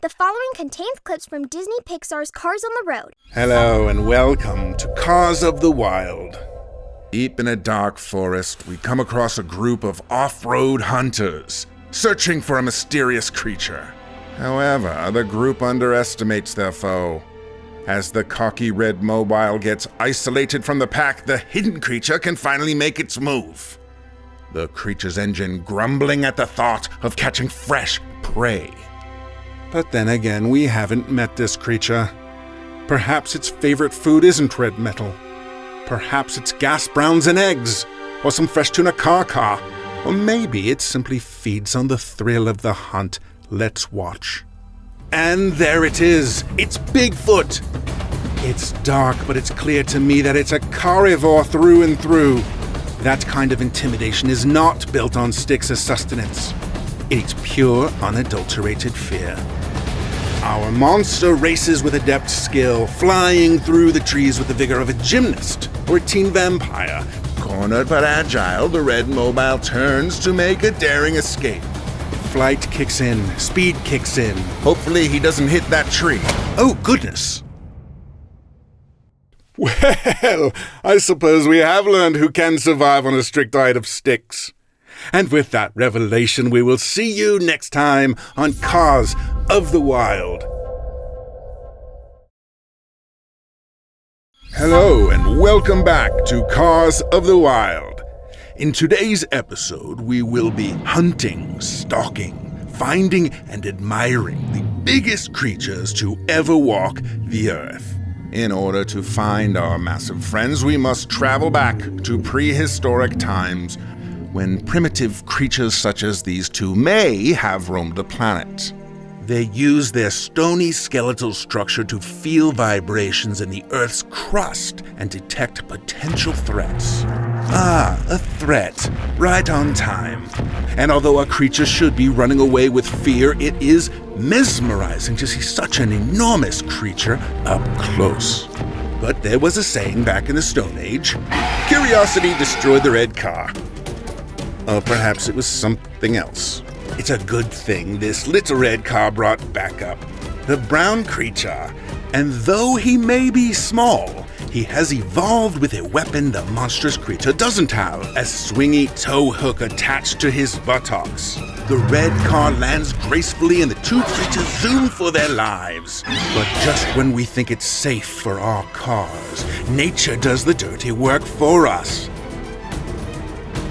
The following contains clips from Disney Pixar's Cars on the Road. Hello and welcome to Cars of the Wild. Deep in a dark forest, we come across a group of off-road hunters, searching for a mysterious creature. However, the group underestimates their foe. As the cocky red mobile gets isolated from the pack, the hidden creature can finally make its move. The creature's engine grumbling at the thought of catching fresh prey. But then again, we haven't met this creature. Perhaps its favorite food isn't red metal. Perhaps it's gas browns and eggs, or some fresh tuna car, or maybe it simply feeds on the thrill of the hunt. Let's watch. And there it is! It's Bigfoot! It's dark, but it's clear to me that it's a carnivore through and through. That kind of intimidation is not built on sticks as sustenance. It's pure, unadulterated fear. Our monster races with adept skill, flying through the trees with the vigor of a gymnast or a teen vampire. Cornered but agile, the red mobile turns to make a daring escape. Flight kicks in, speed kicks in. Hopefully he doesn't hit that tree. Oh, goodness! Well, I suppose we have learned who can survive on a strict diet of sticks. And with that revelation, we will see you next time on Cars of the Wild. Hello and welcome back to Cars of the Wild. In today's episode, we will be hunting, stalking, finding and admiring the biggest creatures to ever walk the earth. In order to find our massive friends, we must travel back to prehistoric times, when primitive creatures such as these two may have roamed the planet. They use their stony skeletal structure to feel vibrations in the Earth's crust and detect potential threats. Ah, a threat. Right on time. And although a creature should be running away with fear, it is mesmerizing to see such an enormous creature up close. But there was a saying back in the Stone Age, curiosity destroyed the red car. Or perhaps it was something else. It's a good thing this little red car brought back up the brown creature, and though he may be small, he has evolved with a weapon the monstrous creature doesn't have, a swingy tow hook attached to his buttocks. The red car lands gracefully and the two creatures zoom for their lives. But just when we think it's safe for our cars, nature does the dirty work for us.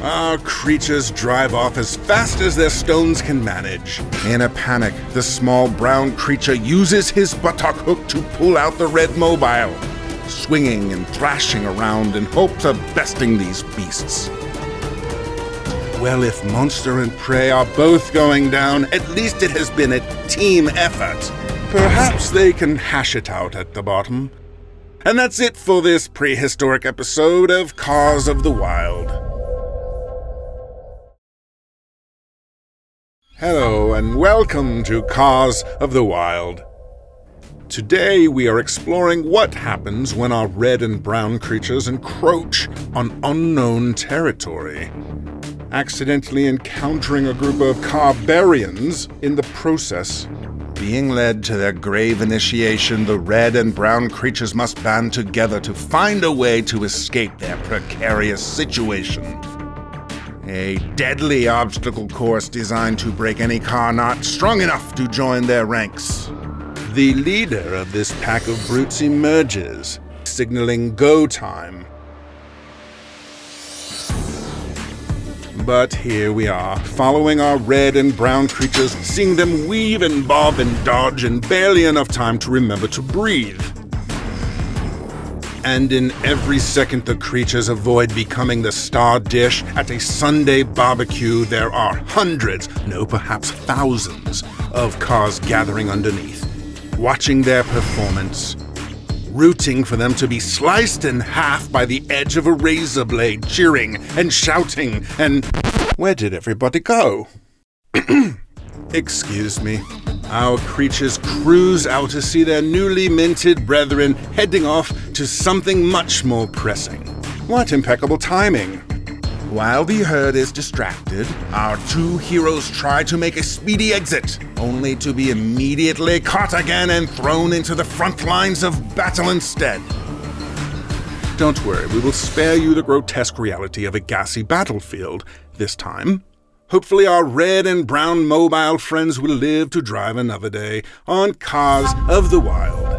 Our creatures drive off as fast as their stones can manage. In a panic, the small brown creature uses his buttock hook to pull out the red mobile, swinging and thrashing around in hopes of besting these beasts. Well, if monster and prey are both going down, at least it has been a team effort. Perhaps they can hash it out at the bottom. And that's it for this prehistoric episode of Cars of the Wild. Hello and welcome to Cars of the Wild. Today we are exploring what happens when our red and brown creatures encroach on unknown territory, accidentally encountering a group of barbarians in the process. Being led to their grave initiation, the red and brown creatures must band together to find a way to escape their precarious situation. A deadly obstacle course designed to break any car not strong enough to join their ranks. The leader of this pack of brutes emerges, signaling go time. But here we are, following our red and brown creatures, seeing them weave and bob and dodge in barely enough time to remember to breathe. And in every second the creatures avoid becoming the star dish at a Sunday barbecue, there are hundreds, no, perhaps thousands, of cars gathering underneath, watching their performance, rooting for them to be sliced in half by the edge of a razor blade, cheering and shouting and... Where did everybody go? Excuse me. Our creatures cruise out to see their newly minted brethren heading off to something much more pressing. What impeccable timing. While the herd is distracted, our two heroes try to make a speedy exit, only to be immediately caught again and thrown into the front lines of battle instead. Don't worry, we will spare you the grotesque reality of a gassy battlefield this time. Hopefully our red and brown mobile friends will live to drive another day on Cars of the Wild.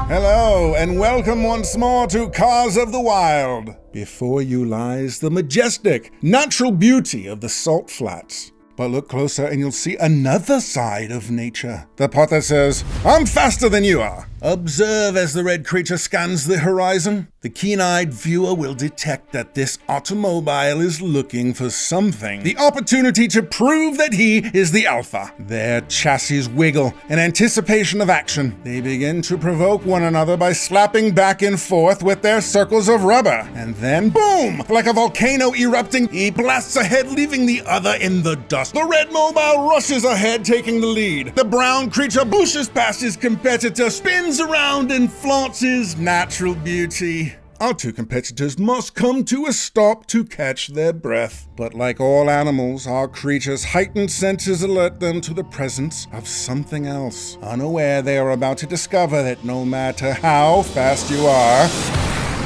Hello, and welcome once more to Cars of the Wild. Before you lies the majestic, natural beauty of the salt flats. But look closer and you'll see another side of nature. The part that says, "I'm faster than you are." Observe as the red creature scans the horizon. The keen-eyed viewer will detect that this automobile is looking for something. The opportunity to prove that he is the alpha. Their chassis wiggle in anticipation of action. They begin to provoke one another by slapping back and forth with their circles of rubber. And then, boom! Like a volcano erupting, he blasts ahead, leaving the other in the dust. The red mobile rushes ahead, taking the lead. The brown creature bushes past his competitor, spins around and flaunts his natural beauty. Our two competitors must come to a stop to catch their breath. But like all animals, our creatures' heightened senses alert them to the presence of something else. Unaware, they are about to discover that no matter how fast you are,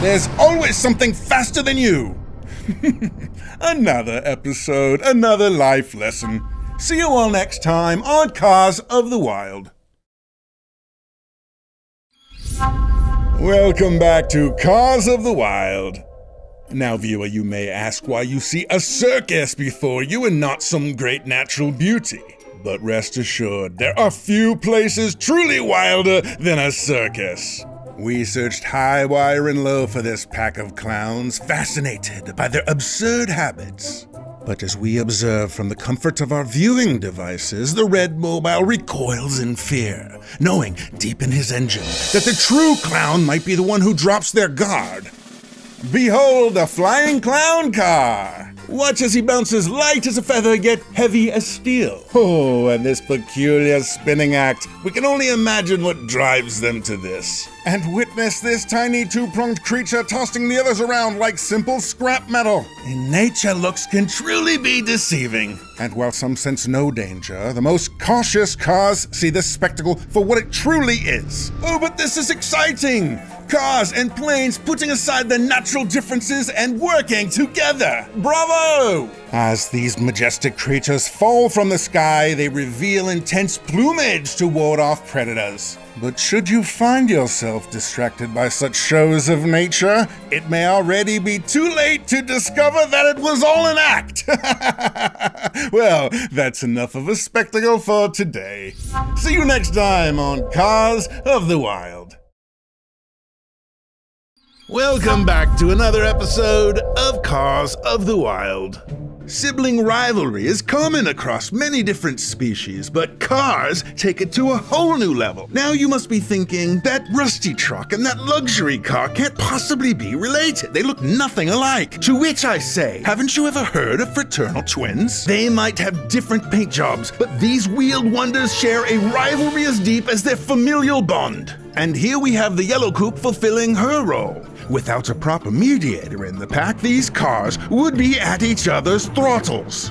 there's always something faster than you. Another episode, another life lesson. See you all next time on Cars of the Wild. Welcome back to Cars of the Wild. Now, viewer, you may ask why you see a circus before you and not some great natural beauty. But rest assured, there are few places truly wilder than a circus. We searched high, wire, and low for this pack of clowns, fascinated by their absurd habits. But as we observe from the comfort of our viewing devices, the red mobile recoils in fear, knowing deep in his engine that the true clown might be the one who drops their guard. Behold the flying clown car! Watch as he bounces light as a feather yet heavy as steel. Oh, and this peculiar spinning act, we can only imagine what drives them to this. And witness this tiny two-pronged creature tossing the others around like simple scrap metal. In nature, looks can truly be deceiving. And while some sense no danger, the most cautious cars see this spectacle for what it truly is. Oh, but this is exciting! Cars and planes putting aside their natural differences and working together. Bravo! As these majestic creatures fall from the sky, they reveal intense plumage to ward off predators. But should you find yourself distracted by such shows of nature, it may already be too late to discover that it was all an act. Well, that's enough of a spectacle for today. See you next time on Cars of the Wild. Welcome back to another episode of Cars of the Wild. Sibling rivalry is common across many different species, but cars take it to a whole new level. Now you must be thinking, that rusty truck and that luxury car can't possibly be related. They look nothing alike. To which I say, haven't you ever heard of fraternal twins? They might have different paint jobs, but these wheeled wonders share a rivalry as deep as their familial bond. And here we have the yellow coupe fulfilling her role. Without a proper mediator in the pack, these cars would be at each other's throttles.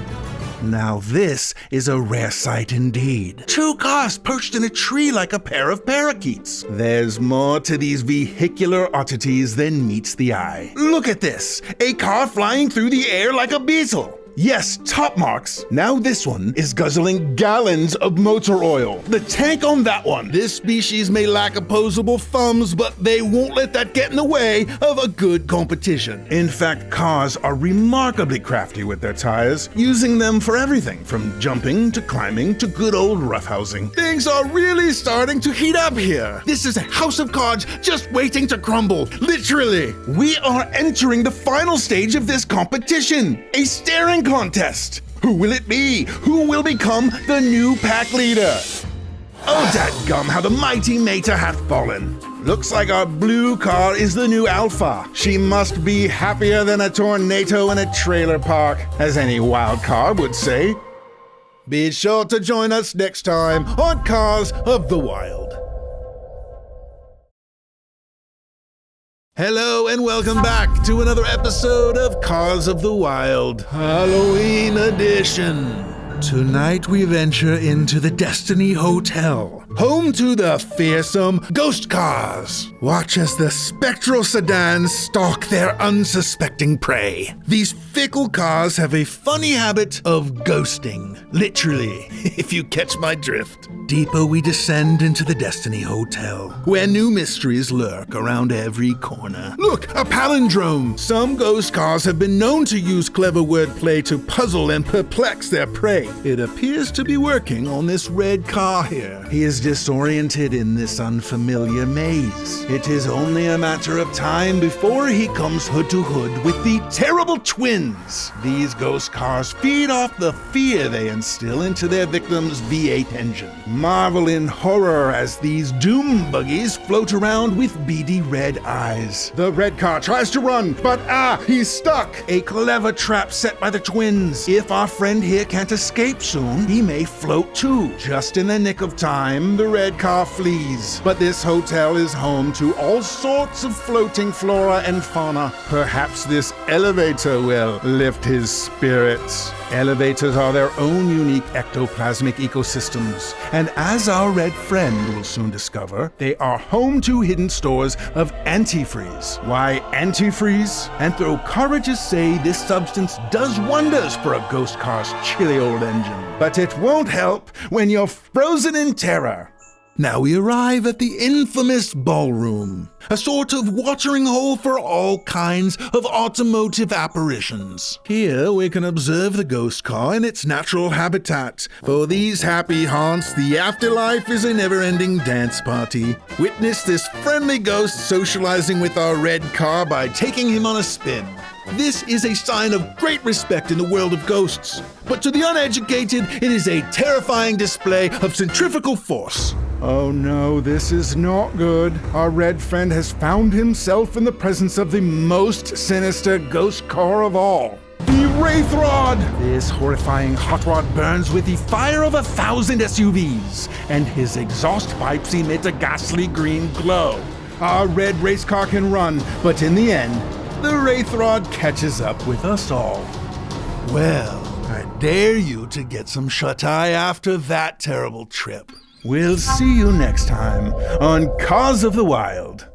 Now this is a rare sight indeed. Two cars perched in a tree like a pair of parakeets. There's more to these vehicular oddities than meets the eye. Look at this, a car flying through the air like a beetle. Yes, top marks. Now this one is guzzling gallons of motor oil. The tank on that one. This species may lack opposable thumbs, but they won't let that get in the way of a good competition. In fact, cars are remarkably crafty with their tires, using them for everything from jumping to climbing to good old roughhousing. Things are really starting to heat up here. This is a house of cards just waiting to crumble, literally. We are entering the final stage of this competition, a staring contest. Who will it be? Who will become the new pack leader? Oh, dadgum, how the mighty Mater hath fallen. Looks like our blue car is the new alpha. She must be happier than a tornado in a trailer park, as any wild car would say. Be sure to join us next time on Cars of the Wild. Hello and welcome back to another episode of Cars of the Wild, Halloween edition. Tonight we venture into the Destiny Hotel, home to the fearsome ghost cars. Watch as the spectral sedans stalk their unsuspecting prey. These fickle cars have a funny habit of ghosting, literally, if you catch my drift. Deeper we descend into the Destiny Hotel, where new mysteries lurk around every corner. Look, a palindrome! Some ghost cars have been known to use clever wordplay to puzzle and perplex their prey. It appears to be working on this red car here. He is disoriented in this unfamiliar maze. It is only a matter of time before he comes hood to hood with the terrible twins. These ghost cars feed off the fear they instill into their victims' V8 engine. Marvel in horror as these doom buggies float around with beady red eyes. The red car tries to run, but he's stuck. A clever trap set by the twins. If our friend here can't escape soon, he may float too. Just in the nick of time, the red car flees. But this hotel is home to all sorts of floating flora and fauna. Perhaps this elevator will lift his spirits. Elevators are their own unique ectoplasmic ecosystems, and as our red friend will soon discover, they are home to hidden stores of antifreeze. Why antifreeze? Anthropologists say this substance does wonders for a ghost car's chilly old engine. But it won't help when you're frozen in terror. Now we arrive at the infamous ballroom, a sort of watering hole for all kinds of automotive apparitions. Here we can observe the ghost car in its natural habitat. For these happy haunts, the afterlife is a never-ending dance party. Witness this friendly ghost socializing with our red car by taking him on a spin. This is a sign of great respect in the world of ghosts, but to the uneducated, it is a terrifying display of centrifugal force. Oh no, this is not good. Our red friend has found himself in the presence of the most sinister ghost car of all. The Wraith Rod! This horrifying hot rod burns with the fire of 1,000 SUVs, and his exhaust pipes emit a ghastly green glow. Our red race car can run, but in the end, the Wraith Rod catches up with us all. Well, I dare you to get some shut-eye after that terrible trip. We'll see you next time on Cars of the Wild.